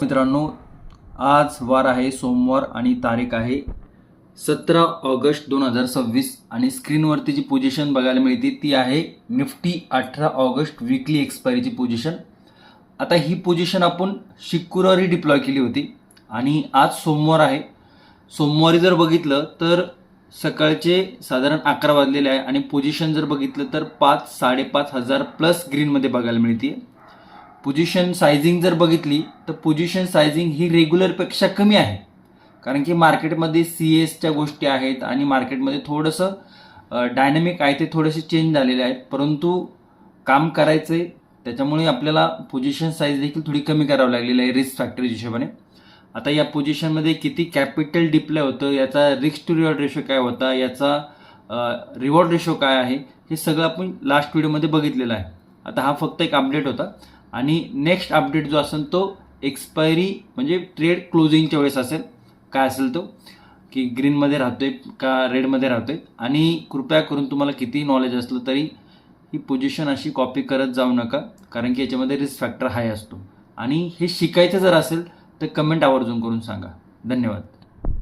मित्रांनो, आज वार आहे सोमवार आणि तारीख आहे 17 ऑगस्ट 2026 आणि स्क्रीनवरती जी पोझिशन बघायला मिळते ती आहे निफ्टी 18 ऑगस्ट वीकली एक्सपायरीची पोझिशन. आता ही पोझिशन आपण शुक्रवारी डिप्लॉय केली होती आणि आज सोमवार आहे. सोमवारी जर बघितलं तर सकाळचे साधारण 11 वाजलेले आहे आणि पोझिशन जर बघितलं तर 5-5.5 हजार प्लस ग्रीनमध्ये बघायला मिळते. पोझिशन सायझिंग जर बघितली तर पोझिशन सायझिंग ही रेग्युलरपेक्षा कमी आहे, कारण की मार्केटमध्ये CS च्या गोष्टी आहेत आणि मार्केटमध्ये थोडंसं डायनॅमिक आहे ते थोडेसे चेंज झालेले आहेत, परंतु काम करायचं आहे त्याच्यामुळे आपल्याला पोझिशन साईज देखील थोडी कमी करावी लागलेली आहे रिस्क फॅक्टरच्या हिशोबाने. आता या पोझिशनमध्ये किती कॅपिटल डिप्लॉय होतं, याचा रिस्क टू रिवॉर्ड रेशो काय होता, याचा रिवॉर्ड रेशो काय आहे, हे सगळं आपण लास्ट व्हिडिओमध्ये बघितलेलं आहे. आता हा फक्त एक अपडेट होता आणि नेक्स्ट अपडेट जो असेल तो एक्सपायरी म्हणजे ट्रेड क्लोजिंगच्या वेळेस असेल. काय असेल तो की ग्रीनमध्ये राहतोय का रेडमध्ये राहतोय. आणि कृपया करून तुम्हाला कितीही नॉलेज असलं तरी ही पोझिशन अशी कॉपी करत जाऊ नका, कारण की याच्यामध्ये रिस्क फॅक्टर हाय असतो. आणि हे शिकायचं जर असेल तर कमेंट आवर्जून करून सांगा. धन्यवाद.